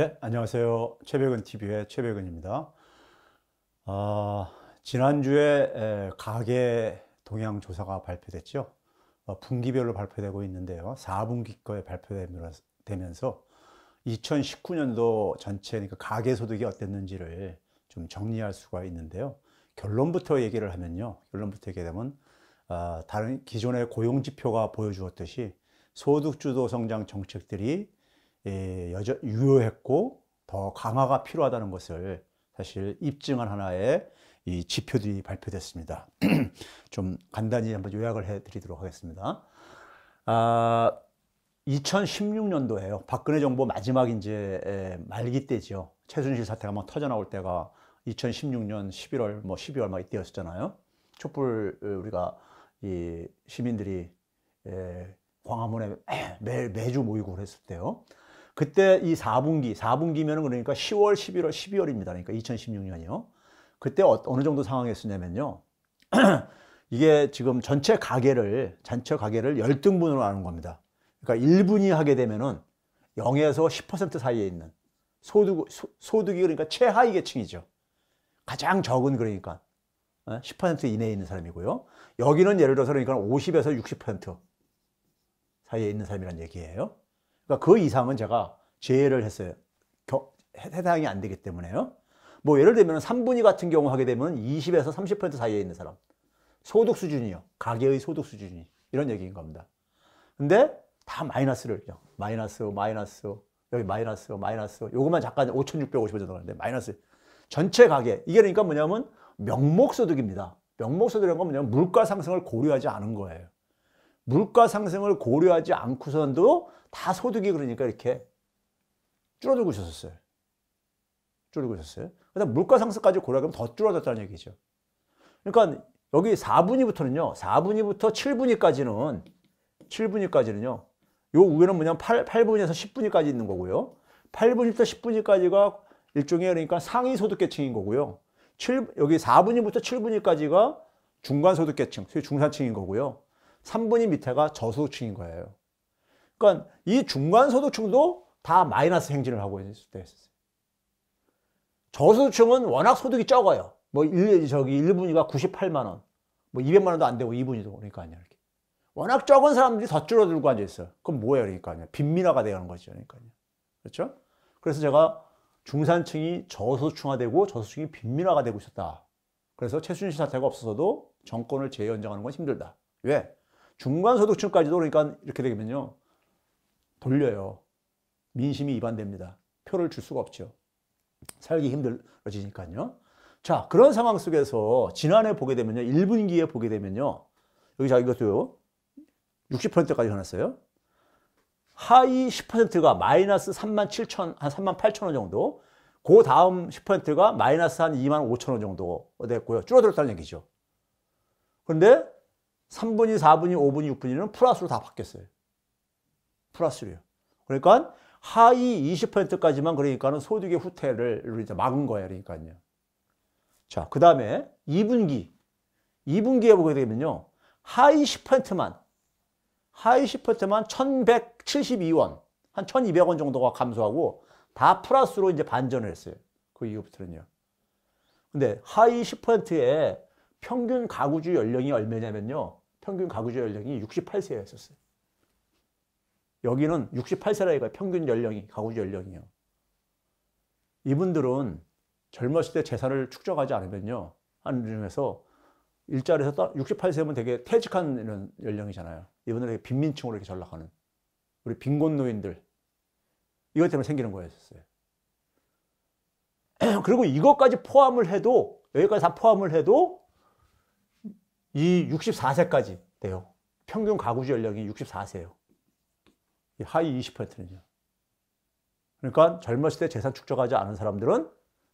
네, 안녕하세요. 최백은 TV의 최백은입니다. 지난주에 가계 동향 조사가 발표됐죠. 분기별로 발표되고 있는데요. 4분기 거에 발표되면서 2019년도 전체 그러니까 가계 소득이 어땠는지를 좀 정리할 수가 있는데요. 결론부터 얘기를 하면요. 결론부터 얘기하면 다른 기존의 고용 지표가 보여주었듯이 소득주도 성장 정책들이 유효했고 더 강화가 필요하다는 것을 사실 입증한 하나의 이 지표들이 발표됐습니다. 좀 간단히 한번 요약을 해드리도록 하겠습니다. 2016년도에요. 박근혜 정부 마지막 이제 말기 때죠. 최순실 사태가 막 터져 나올 때가 2016년 11월, 12월 막 이때였었잖아요. 촛불 우리가 이 시민들이 광화문에 매주 모이고 그랬을 때요. 그때 이 4분기면은 그러니까 10월, 11월, 12월입니다. 그러니까 2016년이요. 그때 어느 정도 상황이었냐면요. 이게 지금 전체 가계를 열등분으로 나눈 겁니다. 그러니까 1분위 하게 되면은 0에서 10% 사이에 있는 소득이 그러니까 최하위 계층이죠. 가장 적은 그러니까 10% 이내에 있는 사람이고요. 여기는 예를 들어서 그러니까 50에서 60% 사이에 있는 사람이란 얘기예요. 그러니까 그 이상은 제가 제외를 했어요. 해당이 안 되기 때문에요. 뭐 예를 들면 3분위 같은 경우 하게 되면 20에서 30% 사이에 있는 사람. 소득 수준이요. 가계의 소득 수준이. 이런 얘기인 겁니다. 근데 다 마이너스를, 마이너스, 여기 마이너스. 요것만 잠깐 5,650원 정도 하는데 마이너스. 전체 가계. 이게 그러니까 뭐냐면 명목소득입니다. 명목소득이라는 건 뭐냐면 물가 상승을 고려하지 않은 거예요. 물가 상승을 고려하지 않고선도 다 소득이 그러니까 이렇게 줄어들고 있었어요. 그다음 물가 상승까지 고려하면 더 줄어들었다는 얘기죠. 그러니까 여기 4분위부터 7분위까지는요. 요 위에는 뭐냐면 8분위에서 10분위까지 있는 거고요. 8분위부터 10분위까지가 일종의 그러니까 상위 소득계층인 거고요. 여기 4분위부터 7분위까지가 중간 소득계층, 소위 중산층인 거고요. 3분위 밑에가 저소득층인 거예요. 그러니까 이 중간소득층도 다 마이너스 행진을 하고 있을 때 있었어요. 저소득층은 워낙 소득이 적어요. 뭐 1분위가 98만 원, 뭐 200만 원도 안 되고 2분위도 그러니까 아니야. 이렇게. 워낙 적은 사람들이 더 줄어들고 앉아 있어요. 그럼 뭐예요, 그러니까요? 빈민화가 되는 거죠, 그러니까요. 그렇죠? 그래서 제가 중산층이 저소득층화되고 저소득층이 빈민화가 되고 있었다. 그래서 최순실 사태가 없어서도 정권을 재연정하는 건 힘들다. 왜? 중간소득층까지도 그러니까 이렇게 되면요. 돌려요. 민심이 위반됩니다. 표를 줄 수가 없죠. 살기 힘들어지니까요. 자, 그런 상황 속에서 지난해 보게 되면요. 1분기에 보게 되면요. 여기 자, 이것도요. 60%까지 해놨어요. 하위 10%가 마이너스 37,000, 한 38,000원 정도. 그 다음 10%가 마이너스 한 25,000원 정도 됐고요. 줄어들었다는 얘기죠. 그런데 3분위, 4분위, 5분위, 6분위는 플러스로 다 바뀌었어요. 플러스로요. 그러니까 하위 20%까지만 그러니까는 소득의 후퇴를 이제 막은 거예요. 그러니까요. 자, 그 다음에 2분기에 보게 되면요. 하위 10%만 1,172원, 한 1,200원 정도가 감소하고 다 플러스로 이제 반전을 했어요. 그 이후부터는요. 근데 하위 10%의 평균 가구주 연령이 얼마냐면요. 평균 가구주 연령이 68세였었어요. 여기는 68세라 이거예요. 평균 연령이, 가구주 연령이요. 이분들은 젊었을 때 재산을 축적하지 않으면요. 하는 중에서 일자리에서 68세면 되게 퇴직한 연령이잖아요. 이분들은 빈민층으로 이렇게 전락하는. 우리 빈곤 노인들. 이것 때문에 생기는 거였어요. 그리고 이것까지 포함을 해도, 여기까지 다 포함을 해도 이 64세까지 돼요. 평균 가구주 연령이 64세예요. 하위 20%는요. 그러니까 젊었을 때 재산 축적하지 않은 사람들은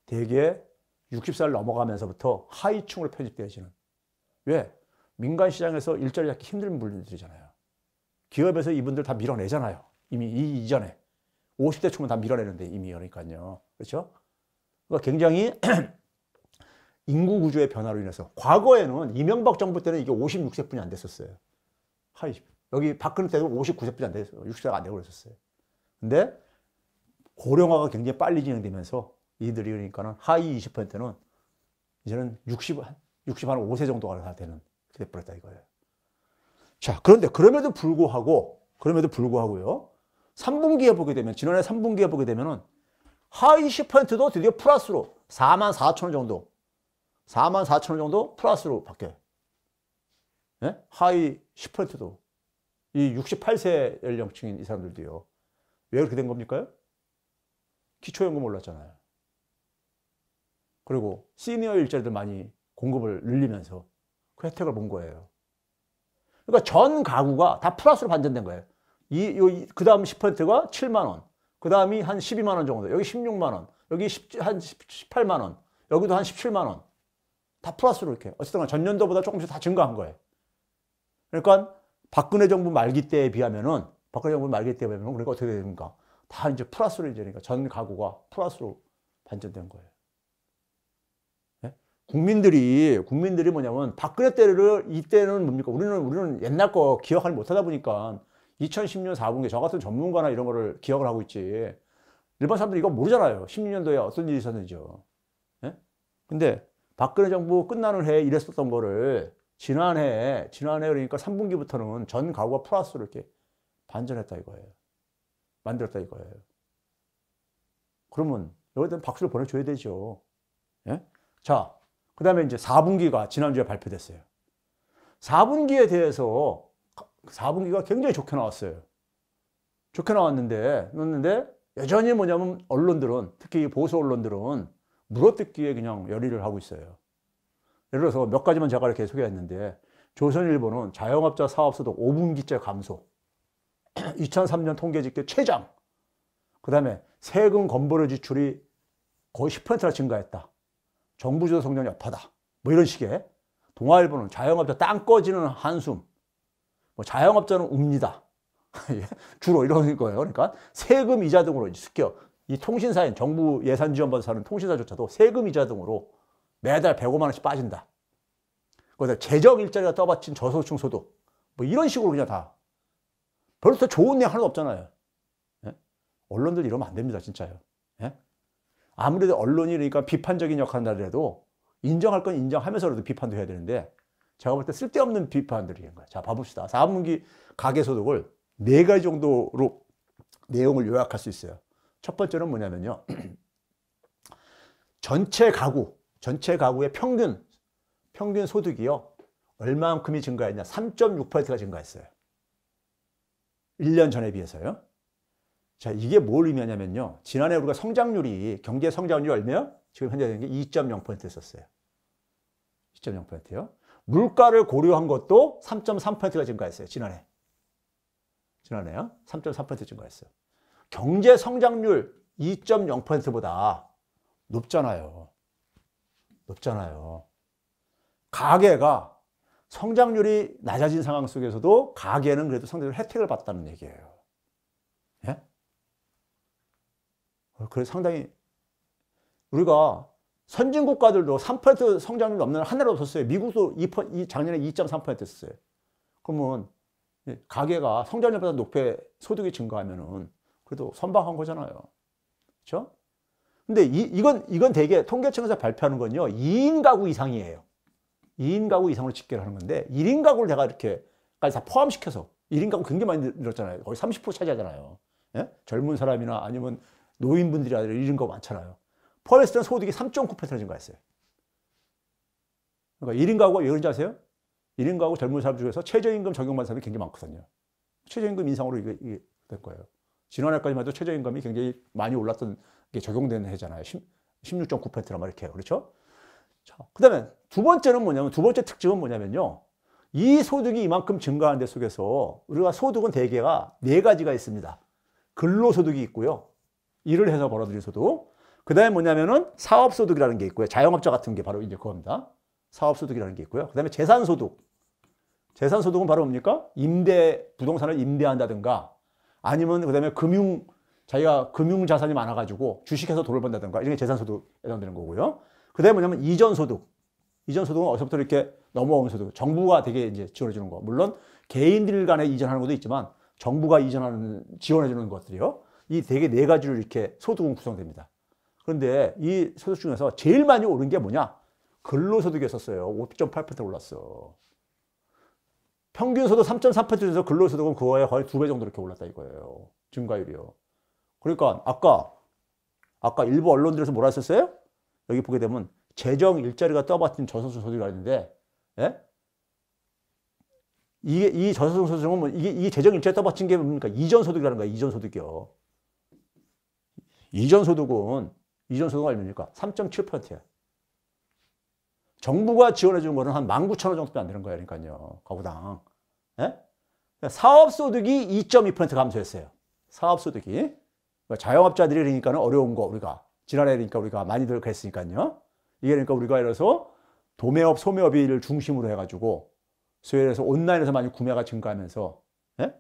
대개 60살 넘어가면서부터 하위층으로 편입되어지는. 왜? 민간 시장에서 일자리 잡기 힘든 분들이잖아요. 기업에서 이분들 다 밀어내잖아요. 이미 이전에. 50대 초면 다 밀어내는데 이미 그러니까요. 그렇죠? 그러니까 굉장히 인구 구조의 변화로 인해서 과거에는 이명박 정부 때는 이게 56세뿐이 안 됐었어요. 하위. 여기 박근혜 때도 59세뿐이 안 됐어요. 60세가 안 되고 그랬었어요. 근데 고령화가 굉장히 빨리 진행되면서 이들이 그러니까는 하위 20%는 이제는 60, 한 5세 정도가 다 되는 그렇게 돼버렸다 이거예요. 자, 그런데 그럼에도 불구하고요. 3분기에 보게 되면, 지난해 3분기에 보게 되면은 하위 10%도 드디어 플러스로 44,000원 정도, 44,000원 정도 플러스로 바뀌어요. 예? 하위 10%도. 이 68세 연령층인 이 사람들도요. 왜 그렇게 된 겁니까? 기초연금 올랐잖아요. 그리고 시니어 일자리들 많이 공급을 늘리면서 그 혜택을 본 거예요. 그러니까 전 가구가 다 플러스로 반전된 거예요. 그 다음 10%가 7만원, 그 다음이 한 12만원 정도, 여기 16만원, 여기 한 18만원, 여기도 한 17만원. 다 플러스로 이렇게. 어쨌든 전년도보다 조금씩 다 증가한 거예요. 그러니까 박근혜 정부 말기 때에 비하면은, 그러니까 어떻게 됩니까? 다 이제 플러스로 이제 그러니까 전 가구가 플러스로 반전된 거예요. 네? 국민들이 뭐냐면 박근혜 때를 이때는 뭡니까? 우리는 옛날 거 기억을 못하다 보니까 2010년 4분기 저 같은 전문가나 이런 거를 기억을 하고 있지. 일반 사람들이 이거 모르잖아요. 16년도에 어떤 일이 있었는지요. 네? 근데 박근혜 정부 끝나는 해에 이랬었던 거를 지난해 그러니까 3분기부터는 전 가구가 플러스로 이렇게 반전했다 이거예요. 만들었다 이거예요. 그러면 여기다 박수를 보내줘야 되죠. 예? 자, 그 다음에 이제 4분기가 지난주에 발표됐어요. 4분기에 대해서 4분기가 굉장히 좋게 나왔어요. 좋게 나왔는데 여전히 뭐냐면 언론들은, 특히 보수 언론들은 물어뜯기에 그냥 열의를 하고 있어요. 예를 들어서 몇 가지만 제가 이렇게 소개했는데, 조선일보는 자영업자 사업소득 5분기째 감소, 2003년 통계집계 최장, 그 다음에 세금 건보료 지출이 거의 10%나 증가했다, 정부 주도 성장 여파다, 뭐 이런 식의. 동아일보는 자영업자 땅 꺼지는 한숨, 뭐 자영업자는 웁니다. 주로 이런 거예요. 그러니까 세금 이자 등으로 습격, 이 통신사인 정부 예산 지원받아서 사는 통신사조차도 세금 이자 등으로 매달 105만 원씩 빠진다. 거기다 재적 일자리가 떠받친 저소득층 소득, 뭐 이런 식으로 그냥 다. 별로 더 좋은 내용 하나도 없잖아요. 예? 언론들 이러면 안 됩니다, 진짜요. 예? 아무래도 언론이 그러니까 비판적인 역할을 한다더라도 인정할 건 인정하면서라도 비판도 해야 되는데, 제가 볼 때 쓸데없는 비판들이 있는 거예요. 자, 봐봅시다. 4분기 가계소득을 4가지 정도로 내용을 요약할 수 있어요. 첫 번째는 뭐냐면요. 전체 가구의 평균 소득이요. 얼마만큼이 증가했냐? 3.6%가 증가했어요. 1년 전에 비해서요. 자, 이게 뭘 의미하냐면요. 지난해 우리가 경제 성장률이 얼마요? 지금 현재 되는 게 2.0%였었어요. 2.0%요. 물가를 고려한 것도 3.3%가 증가했어요. 지난해요. 3.3% 증가했어요. 경제 성장률 2.0%보다 높잖아요. 가계가 성장률이 낮아진 상황 속에서도 가계는 그래도 상대적으로 혜택을 받았다는 얘기예요. 예? 그래서 상당히 우리가 선진 국가들도 3% 성장률 넘는 한 해도 없었어요. 미국도 작년에 2.3%였어요. 그러면 가계가 성장률보다 높게 소득이 증가하면은 그래도 선방한 거잖아요. 그렇죠? 근데 이건 대개 통계청에서 발표하는 건요, 2인 가구 이상이에요. 2인 가구 이상으로 집계를 하는 건데, 1인 가구를 내가 이렇게까지 다 포함시켜서, 1인 가구 굉장히 많이 늘었잖아요. 거의 30% 차지하잖아요. 예? 젊은 사람이나 아니면 노인분들이 아니라 1인 가구 많잖아요. 포함했을 때는 소득이 3.9% 증가했어요. 그러니까 1인 가구가 왜 그런지 아세요? 1인 가구 젊은 사람 중에서 최저임금 적용받는 사람이 굉장히 많거든요. 최저임금 인상으로 이게 될 거예요. 지난해까지만 해도 최저임금이 굉장히 많이 올랐던 게 적용된 해잖아요. 16.9%란 말 이렇게. 그렇죠? 자, 그 다음에 두 번째 특징은 뭐냐면요. 이 소득이 이만큼 증가하는 데 속에서 우리가 소득은 대개가 4가지가 있습니다. 근로소득이 있고요. 일을 해서 벌어들인 소득. 그 다음에 뭐냐면은 사업소득이라는 게 있고요. 자영업자 같은 게 바로 이제 그겁니다. 사업소득이라는 게 있고요. 그 다음에 재산소득. 재산소득은 바로 뭡니까? 부동산을 임대한다든가, 아니면 그 다음에 자기가 금융자산이 많아가지고 주식해서 돈을 번다든가, 이런 게 재산소득에 해당되는 거고요. 그 다음에 뭐냐면 이전소득. 이전소득은 어디서부터 이렇게 넘어오는 소득. 정부가 되게 이제 지원해주는 거. 물론 개인들 간에 이전하는 것도 있지만 정부가 지원해주는 것들이요. 이 되게 네 가지로 이렇게 소득은 구성됩니다. 그런데 이 소득 중에서 제일 많이 오른 게 뭐냐? 근로소득이었었어요. 5.8% 올랐어. 평균 소득 3.3%에서 근로소득은 그거에 거의 2배 정도 이렇게 올랐다 이거예요. 증가율이요. 그러니까 아까 일부 언론들에서 뭐라 했었어요? 여기 보게 되면 재정 일자리가 떠받친 저소득 소득이라 했는데, 예? 이 저소득 소득은 뭐 이게 재정 일자리 떠받친 게 뭡니까? 이전 소득이라는 거야. 이전 소득이요. 이전 소득은 얼마입니까? 3.7%야. 정부가 지원해 주는 거는 한 19,000원 정도밖에 안 되는 거예요. 그러니까요. 가구당. 예? 사업소득이 2.2% 감소했어요. 사업소득이. 자영업자들이 그러니까는 어려운 거 우리가 지난해 그러니까 우리가 많이들 그랬으니까요. 이게 그러니까 우리가 예를 들어서 도매업, 소매업을 중심으로 해가지고 소위 말해서 온라인에서 많이 구매가 증가하면서 예?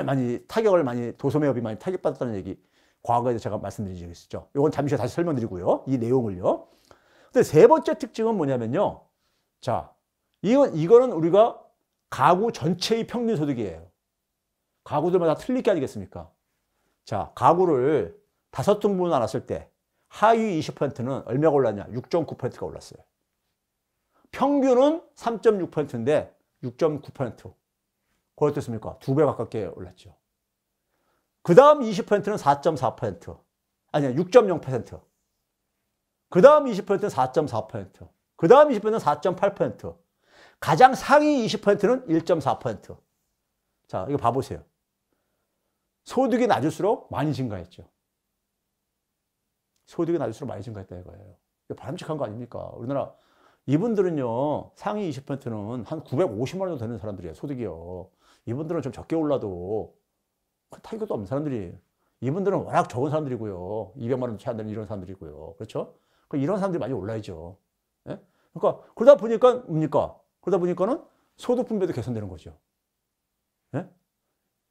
많이 타격을 많이 도소매업이 많이 타격받았다는 얘기 과거에 제가 말씀드린 적이 있었죠. 이건 잠시 다시 설명드리고요. 이 내용을요. 근데 세 번째 특징은 뭐냐면요. 자, 이거는 우리가 가구 전체의 평균 소득이에요. 가구들마다 틀릴 게 아니겠습니까? 자, 가구를 5등분으로 나눴을 때 하위 20%는 얼마가 올랐냐? 6.9%가 올랐어요. 평균은 3.6%인데 6.9%. 그거 어떻습니까? 2배 가깝게 올랐죠. 그 다음 20%는 4.4%. 아니야, 6.0%. 그 다음 20%는 4.4%. 그 다음 20%는 4.8%. 가장 상위 20%는 1.4%. 자, 이거 봐보세요. 소득이 낮을수록 많이 증가했죠. 소득이 낮을수록 많이 증가했다 이거예요. 이거 바람직한 거 아닙니까? 우리나라 이분들은요, 상위 20%는 한 950만 원 정도 되는 사람들이에요. 소득이요. 이분들은 좀 적게 올라도 타격도 없는 사람들이. 이분들은 워낙 적은 사람들이고요. 200만 원도 채 안 되는 이런 사람들이고요. 그렇죠? 이런 사람들이 많이 올라야죠. 예? 그러니까 그러다 보니까 뭡니까? 그러다 보니까는 소득 분배도 개선되는 거죠. 예?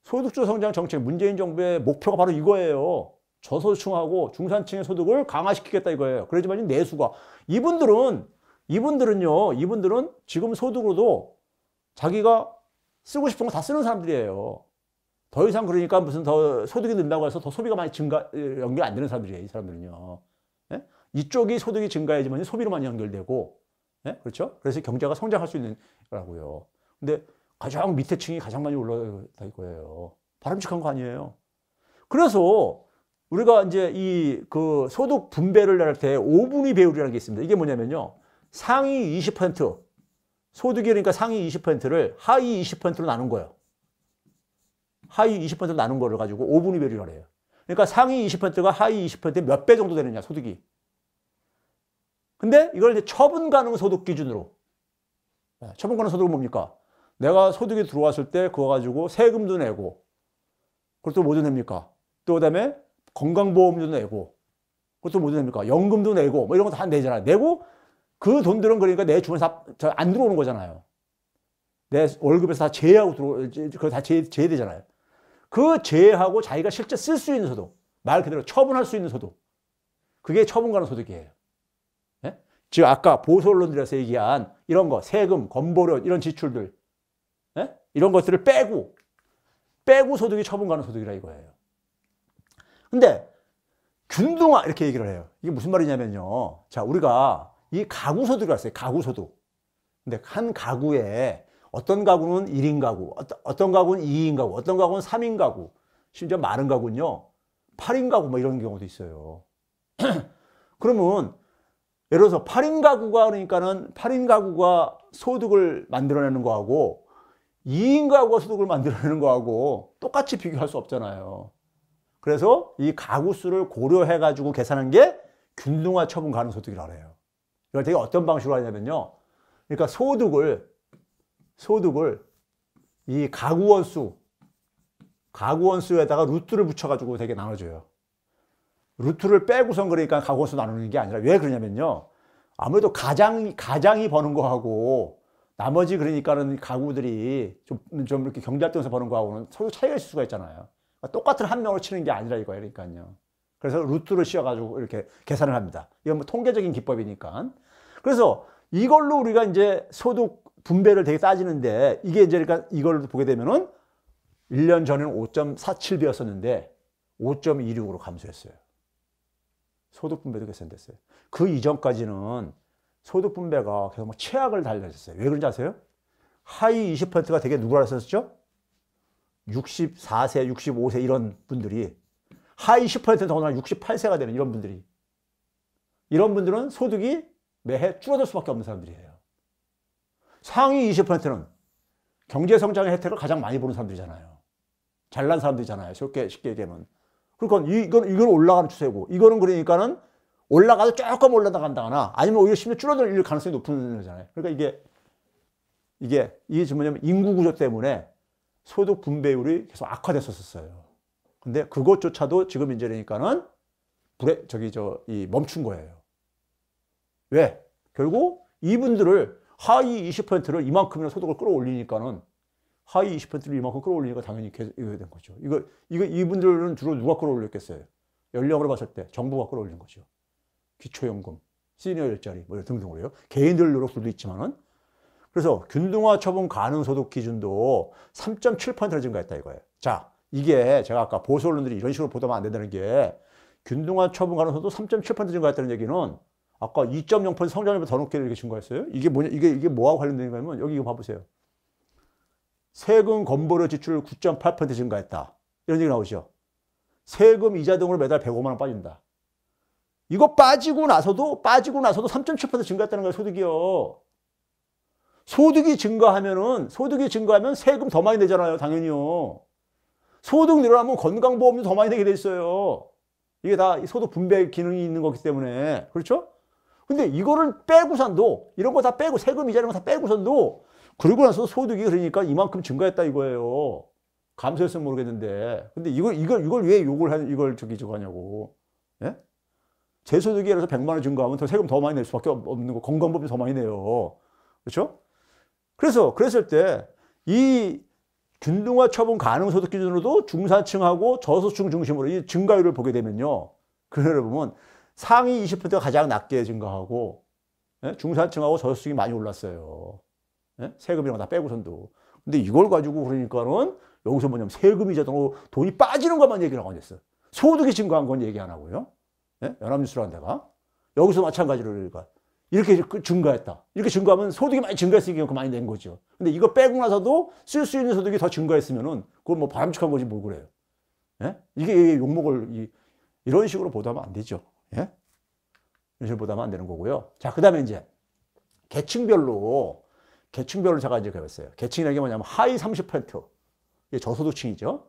소득주 성장 정책, 문재인 정부의 목표가 바로 이거예요. 저소득층하고 중산층의 소득을 강화시키겠다 이거예요. 그러지만 내수가 이분들은 지금 소득으로도 자기가 쓰고 싶은 거 다 쓰는 사람들이에요. 더 이상 그러니까 무슨 더 소득이 는다고 해서 더 소비가 많이 연결 안 되는 사람들이에요. 이 사람들은요. 예? 이쪽이 소득이 증가해야지만 소비로만 연결되고, 예? 그렇죠? 그래서 경제가 성장할 수 있는 거라고요. 근데 가장 밑에 층이 가장 많이 올라가 있고요. 바람직한 거 아니에요. 그래서 우리가 이제 그 소득 분배를 할 때 5분위 배율이라는 게 있습니다. 이게 뭐냐면요. 상위 20%, 소득이 그러니까 상위 20%를 하위 20%로 나눈 거예요. 하위 20%로 나눈 거를 가지고 5분위 배율이라고 해요. 그러니까 상위 20%가 하위 20%의 몇 배 정도 되느냐, 소득이. 근데 이걸 이제 처분 가능 소득 기준으로. 처분 가능 소득은 뭡니까? 내가 소득이 들어왔을 때 그거 가지고 세금도 내고, 그것도 뭐도 냅니까? 또 그다음에 건강보험도 내고, 그것도 뭐도 냅니까? 연금도 내고, 뭐 이런 거 다 내잖아요. 내고 그 돈들은 그러니까 내 주머니에 안 들어오는 거잖아요. 내 월급에서 다 제외하고 그거 다 제외되잖아요. 그 제외하고 자기가 실제 쓸 수 있는 소득, 말 그대로 처분할 수 있는 소득, 그게 처분 가능 소득이에요. 예? 즉 아까 보수 언론들에서 얘기한 이런 거, 세금, 건보료 이런 지출들, 예? 이런 것들을 빼고 소득이 처분 가능 소득이라 이거예요. 근데 균등화 이렇게 얘기를 해요. 이게 무슨 말이냐면요. 자, 우리가 이 가구 소득을 했어요. 가구 소득. 근데 한 가구에 어떤 가구는 1인 가구, 어떤 가구는 2인 가구, 어떤 가구는 3인 가구, 심지어 많은 가구는요 8인 가구 뭐 이런 경우도 있어요. 그러면 예를 들어서 8인 가구가 그러니까는 8인 가구가 소득을 만들어내는 거하고 2인 가구가 소득을 만들어내는 거하고 똑같이 비교할 수 없잖아요. 그래서 이 가구 수를 고려해 가지고 계산한 게 균등화 처분 가능 소득이라고 해요. 이걸 되게 어떤 방식으로 하냐면요. 그러니까 소득을 이 가구원수에다가 루트를 붙여가지고 되게 나눠줘요. 루트를 빼고선 그러니까 가구원수 나누는 게 아니라 왜 그러냐면요. 아무래도 가장이 버는 거하고 나머지 그러니까는 가구들이 좀 이렇게 경제활동에서 버는 거하고는 소득 차이가 있을 수가 있잖아요. 그러니까 똑같은 한 명으로 치는 게 아니라 이거예요. 그러니까요. 그래서 루트를 씌워가지고 이렇게 계산을 합니다. 이건 뭐 통계적인 기법이니까. 그래서 이걸로 우리가 이제 소득 분배를 되게 따지는데 이게 이제 그러니까 이걸 보게 되면은 1년 전에는 5.47배였었는데 5.26으로 감소했어요. 소득 분배도 개선됐어요. 그 이전까지는 소득 분배가 계속 막 최악을 달렸어요. 왜 그런지 아세요? 하위 20%가 되게 누구라 했었죠? 64세, 65세 이런 분들이, 하위 10%는 더구나 68세가 되는 이런 분들이, 이런 분들은 소득이 매해 줄어들 수밖에 없는 사람들이에요. 상위 20%는 경제성장의 혜택을 가장 많이 보는 사람들이잖아요. 잘난 사람들이잖아요. 쉽게 얘기하면. 그러니까 이건 올라가는 추세고, 이거는 그러니까는 올라가도 조금 올라간다거나 아니면 오히려 심지어 줄어들 가능성이 높은 거잖아요. 그러니까 이게 뭐냐면 인구 구조 때문에 소득 분배율이 계속 악화됐었어요. 근데 그것조차도 지금 이제 그러니까는 멈춘 거예요. 왜? 결국 이분들을 하위 20%를 이만큼이나 소득을 끌어올리니까는 하위 20%를 이만큼 끌어올리니까 당연히 이게 된 거죠. 이분들은 주로 누가 끌어올렸겠어요? 연령으로 봤을 때 정부가 끌어올린 거죠. 기초연금, 시니어 일자리, 뭐 등등으로요. 개인들 노력들도 있지만은. 그래서 균등화 처분 가능 소득 기준도 3.7%나 증가했다 이거예요. 자, 이게 제가 아까 보수 언론들이 이런 식으로 보도하면 안 된다는 게, 균등화 처분 가능 소득 3.7% 증가했다는 얘기는 아까 2.0% 성장률보다 더 높게 이렇게 증가했어요. 이게 뭐냐? 이게 뭐하고 관련된 거냐면 여기 이거 봐보세요. 세금 건보료 지출 9.8% 증가했다. 이런 얘기 나오죠. 세금 이자 등으로 매달 105만 원 빠진다. 이거 빠지고 나서도 3.7% 증가했다는 거예요, 소득이요. 소득이 증가하면 세금 더 많이 내잖아요, 당연히요. 소득 늘어나면 건강보험도 더 많이 내게 돼 있어요. 이게 다 소득 분배 기능이 있는 거기 때문에. 그렇죠? 근데 이거를 빼고선도, 이런 거 다 빼고, 세금 이자 이런 거 다 빼고선도, 그러고 나서 소득이 그러니까 이만큼 증가했다 이거예요. 감소했으면 모르겠는데. 근데 이걸 왜 이걸 저거 하냐고. 예? 제 소득이 예를 들어서 100만 원 증가하면 더 세금 더 많이 낼 수밖에 없는 거, 건강보험이 더 많이 내요. 그렇죠? 그래서 그랬을 때 이 균등화 처분 가능 소득 기준으로도 중산층하고 저소득층 중심으로 이 증가율을 보게 되면요. 그걸 보면 상위 20%가 가장 낮게 증가하고, 예? 중산층하고 저소득층이 많이 올랐어요. 예? 세금 이런 거 다 빼고선도. 근데 이걸 가지고 그러니까는 여기서 뭐냐면 세금 이자 등으로 돈이 빠지는 것만 얘기를 하고 있어요. 소득이 증가한 건 얘기 안 하고요. 예? 연합뉴스라는 데가. 여기서 마찬가지로 그러니까 이렇게 증가했다. 이렇게 증가하면 소득이 많이 증가했으니까 그 많이 낸 거죠. 근데 이거 빼고 나서도 쓸 수 있는 소득이 더 증가했으면은 그건 뭐 바람직한 거지 뭐 그래요. 예? 이게 욕먹을 이런 식으로 보도하면 안 되죠. 예? 이런 식으로 보도하면 안 되는 거고요. 자, 그 다음에 이제 계층별로 제가 이제 배웠어요. 계층이라는 게 뭐냐면 하위 30%. 이게 저소득층이죠.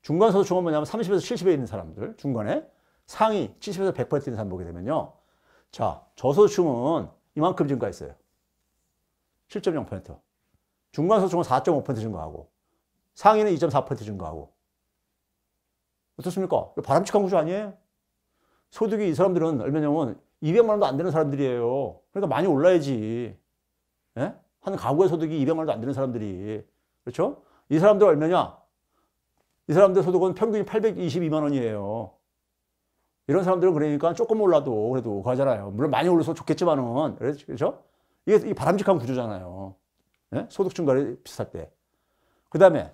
중간소득층은 뭐냐면 30에서 70에 있는 사람들, 중간에 상위 70에서 100% 있는 사람 보게 되면요. 자, 저소득층은 이만큼 증가했어요. 7.0%. 중간소득층은 4.5% 증가하고, 상위는 2.4% 증가하고. 어떻습니까? 바람직한 구조 아니에요? 소득이 이 사람들은 얼마냐면 200만 원도 안 되는 사람들이에요. 그러니까 많이 올라야지. 예? 한 가구의 소득이 200만 원도 안 되는 사람들이. 그렇죠? 이 사람들 얼마냐? 이 사람들 소득은 평균이 822만 원이에요. 이런 사람들은 그러니까 조금 올라도 그래도 가잖아요. 물론 많이 올라서 좋겠지만은. 그렇죠? 이게 바람직한 구조잖아요. 예? 소득 증가를 비슷할 때. 그 다음에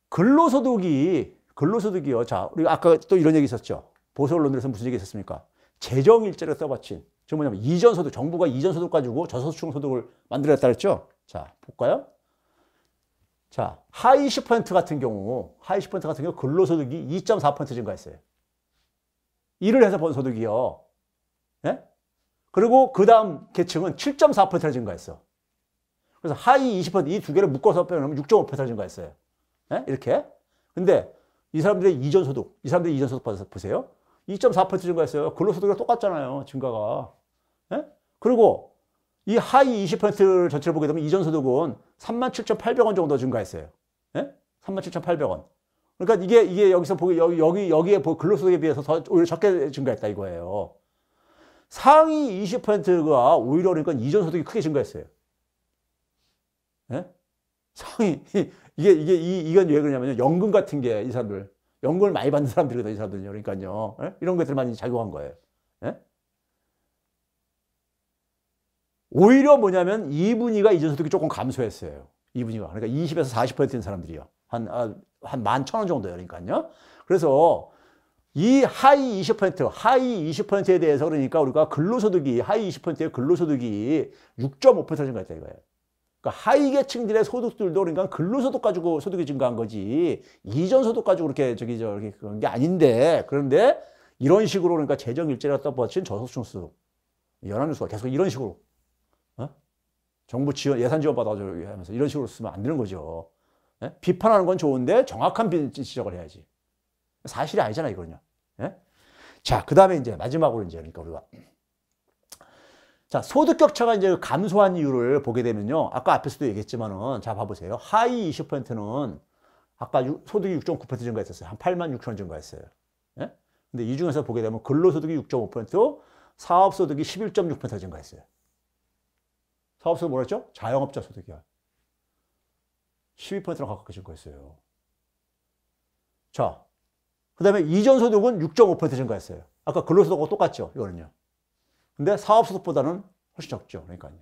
근로소득이요. 자, 우리 아까 또 이런 얘기 있었죠. 보수 언론들에서 무슨 얘기 있었습니까? 재정일자리를 써바친. 즉 뭐냐면 이전소득, 정부가 이전소득 가지고 저소득층 소득을 만들었다 그랬죠? 자, 볼까요? 자, 하위 10% 같은 경우 근로소득이 2.4% 증가했어요. 일을 해서 번 소득이요. 예? 그리고 그 다음 계층은 7.4% 증가했어. 그래서 하위 20%, 이 두 개를 묶어서 빼면 6.5% 증가했어요. 예? 이렇게. 근데 이 사람들의 이전소득 보세요. 2.4% 증가했어요. 근로소득이랑 똑같잖아요. 증가가. 예? 그리고 이 하위 20%를 전체를 보게 되면 이전소득은 37,800원 정도 증가했어요. 예? 37,800원. 그러니까 이게 여기서 보기 여기에 근로소득에 비해서 더 오히려 적게 증가했다 이거예요. 상위 20%가 오히려 그러니까 이전소득이 크게 증가했어요. 예? 이건 왜 그러냐면요. 연금 같은 게 이 사람들 연금을 많이 받는 사람들이거든요. 이 사람들은요. 그러니까요. 예? 이런 것들 많이 작용한 거예요. 예? 오히려 뭐냐면 2분위가 이전소득이 조금 감소했어요. 2분위가. 그러니까 20에서 40%인 사람들이요. 한 11,000원 정도예요. 그러니까요. 그래서 이 하위 20%에 대해서 그러니까 우리가 근로소득이, 하위 20%의 근로소득이 6.5% 증가했다 이거예요. 그러니까 하위 계층들의 소득들도 그러니까 근로소득 가지고 소득이 증가한 거지, 이전 소득 가지고 그렇게 저기 그런 게 아닌데, 그런데 이런 식으로 그러니까 재정 일자리가 떠받친 저소득층 수득, 연합뉴스가 계속 이런 식으로, 정부 지원, 예산 지원 받아줘 하면서 이런 식으로 쓰면 안 되는 거죠. 비판하는 건 좋은데 정확한 지적을 해야지. 사실이 아니잖아, 이거는요. 예? 자, 그 다음에 이제 마지막으로 이제 그러니까 우리가 자, 소득 격차가 이제 감소한 이유를 보게 되면요. 아까 앞에서도 얘기했지만은, 자, 봐보세요. 하위 20%는 아까 소득이 6.9% 증가했었어요. 한 86,000원 증가했어요. 예? 근데 이 중에서 보게 되면 근로소득이 6.5%, 사업소득이 11.6% 증가했어요. 사업소득 뭐랬죠? 자영업자 소득이야. 12%나 가깝게 증가했어요. 자, 그 다음에 이전소득은 6.5% 증가했어요. 아까 근로소득하고 똑같죠? 이거는요. 근데 사업소득보다는 훨씬 적죠. 그러니까요.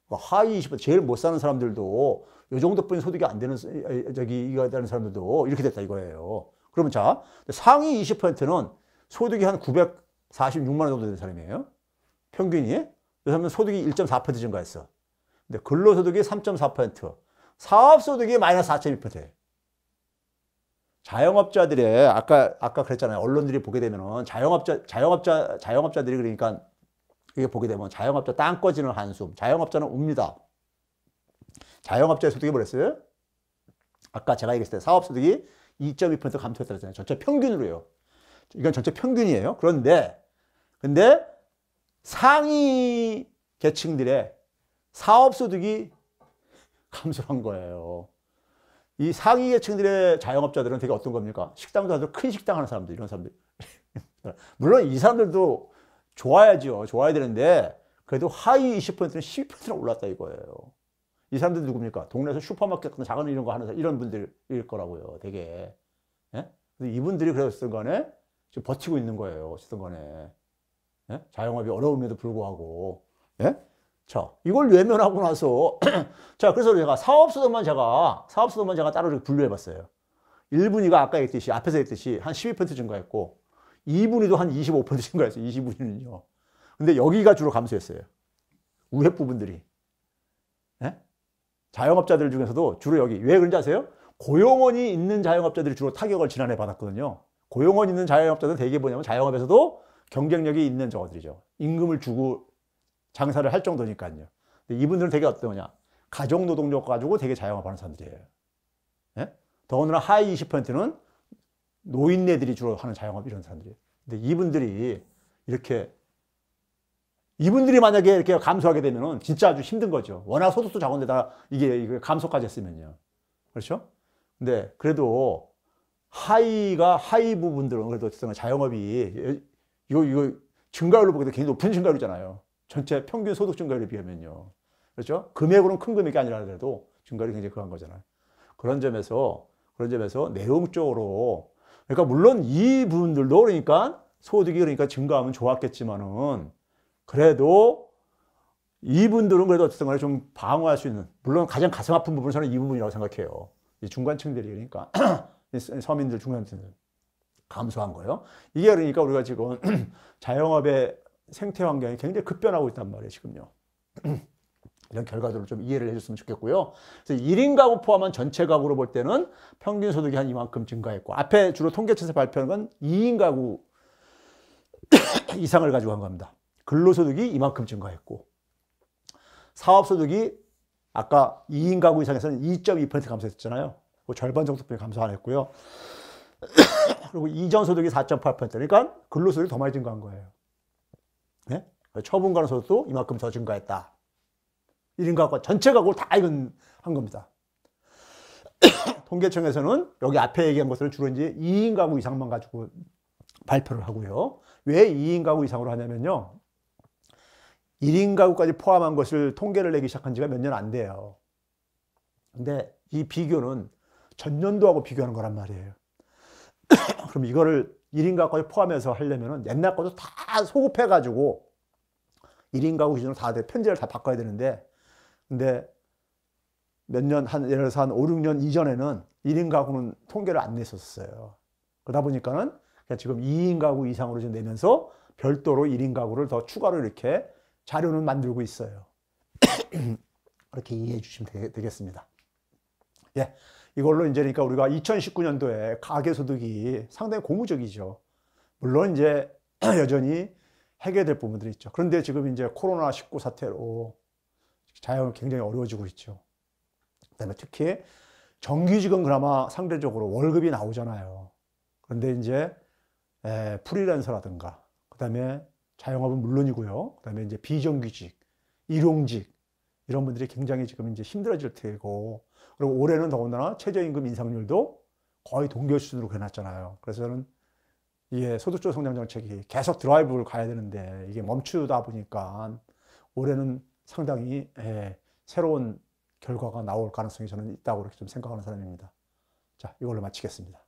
하위 20%, 제일 못 사는 사람들도, 이 정도뿐인 소득이 안 되는, 이거 되는 사람들도 이렇게 됐다 이거예요. 그러면 자, 상위 20%는 소득이 한 946만 원 정도 되는 사람이에요. 평균이. 이 사람은 소득이 1.4% 증가했어. 근데 근로소득이 3.4%, 사업소득이 마이너스 4.2%예요. 자영업자들의, 아까 그랬잖아요. 언론들이 보게 되면은 자영업자들이 그러니까 이게 보게 되면 자영업자 땅 꺼지는 한숨, 자영업자는 웁니다. 자영업자의 소득이 뭐랬어요? 아까 제가 얘기했을 때 사업소득이 2.2% 감소했다고 했잖아요. 전체 평균으로요. 이건 전체 평균이에요. 근데 상위 계층들의 사업소득이 감소한 거예요. 이 상위 계층들의 자영업자들은 되게 어떤 겁니까? 식당도 아주 큰 식당 하는 사람들, 이런 사람들. 물론 이 사람들도 좋아야죠. 좋아야 되는데, 그래도 하위 20%는 12%나 올랐다 이거예요. 이 사람들 누굽니까? 동네에서 슈퍼마켓 같은 작은 이런 거 하는 이런 분들일 거라고요. 되게. 예? 근데 이분들이 그랬을 간에 지금 버티고 있는 거예요. 어쨌든 간에. 예? 자영업이 어려움에도 불구하고. 예? 자, 이걸 외면하고 나서 자, 그래서 제가 사업소득만 제가 따로 이렇게 분류해 봤어요. 1분위가 아까 얘기했듯이, 앞에서 얘기했듯이 한 12% 증가했고, 2분위도 한 25% 증가했어요. 20분위는요. 근데 여기가 주로 감소했어요. 우회 부분들이. 예? 자영업자들 중에서도 주로 여기. 왜 그런지 아세요? 고용원이 있는 자영업자들이 주로 타격을 지난해 받았거든요. 고용원 있는 자영업자들은 대개 뭐냐면 자영업에서도 경쟁력이 있는 저들이죠. 임금을 주고 장사를 할 정도니까요. 근데 이분들은 되게 어떠냐? 가정노동력 가지고 되게 자영업하는 사람들이에요. 예? 더군다나 하위 20%는 노인네들이 주로 하는 자영업 이런 사람들이에요. 근데 이분들이 만약에 이렇게 감소하게 되면은 진짜 아주 힘든 거죠. 워낙 소득도 작은데다가 이게 감소까지 했으면요. 그렇죠? 근데 그래도 하위 부분들은 그래도 자영업이 이거 증가율로 보게 되면 굉장히 높은 증가율이잖아요. 전체 평균 소득 증가율에 비하면요. 그렇죠? 금액으로는 큰 금액이 아니라 그래도 증가율이 굉장히 그런 거잖아요. 그런 점에서 내용적으로, 그러니까 물론 이 부분들도 그러니까 소득이 그러니까 증가하면 좋았겠지만은, 그래도 이분들은 그래도 어쨌든 간에 좀 방어할 수 있는, 물론 가장 가슴 아픈 부분은 저는 이 부분이라고 생각해요. 이 중간층들이, 그러니까 서민들, 중간층들 감소한 거예요. 이게 그러니까 우리가 지금 자영업의 생태 환경이 굉장히 급변하고 있단 말이에요, 지금요. 이런 결과들을 좀 이해를 해줬으면 좋겠고요. 그래서 1인 가구 포함한 전체 가구로 볼 때는 평균 소득이 한 이만큼 증가했고, 앞에 주로 통계청에서 발표한 건 2인 가구 이상을 가지고 한 겁니다. 근로소득이 이만큼 증가했고, 사업소득이 아까 2인 가구 이상에서는 2.2% 감소했잖아요. 그 절반 정도밖에 감소 안 했고요. 그리고 이전소득이 4.8%, 그러니까 근로소득이 더 많이 증가한 거예요. 네? 처분가는 소득도 이만큼 더 증가했다. 1인 가구가 전체 가구를 다 이건 한 겁니다. 통계청에서는 여기 앞에 얘기한 것들을 주로 이제 2인 가구 이상만 가지고 발표를 하고요. 왜 2인 가구 이상으로 하냐면요. 1인 가구까지 포함한 것을 통계를 내기 시작한 지가 몇 년 안 돼요. 근데 이 비교는 전년도하고 비교하는 거란 말이에요. 그럼 이거를 1인 가구까지 포함해서 하려면은 옛날 것도 다 소급해가지고 1인 가구 기준으로 다 편제를 다 바꿔야 되는데, 근데 몇 년, 예를 들어서 한 5, 6년 이전에는 1인 가구는 통계를 안 냈었어요. 그러다 보니까는 지금 2인 가구 이상으로 좀 내면서 별도로 1인 가구를 더 추가로 이렇게 자료는 만들고 있어요. 그렇게 이해해 주시면 되겠습니다. 예. 이걸로 이제 그러니까 우리가 2019년도에 가계소득이 상당히 고무적이죠. 물론 이제 여전히 해결될 부분들이 있죠. 그런데 지금 이제 코로나19 사태로 자영업이 굉장히 어려워지고 있죠. 그다음에 특히 정규직은 그나마 상대적으로 월급이 나오잖아요. 그런데 이제 프리랜서라든가 그다음에 자영업은 물론이고요. 그다음에 이제 비정규직, 일용직 이런 분들이 굉장히 지금 이제 힘들어질 테고, 그리고 올해는 더군다나 최저임금 인상률도 거의 동결 수준으로 해놨잖아요. 그래서 저는 이게 소득주도 성장 정책이 계속 드라이브를 가야 되는데 이게 멈추다 보니까 올해는 상당히 새로운 결과가 나올 가능성이 저는 있다고 그렇게 좀 생각하는 사람입니다. 자, 이걸로 마치겠습니다.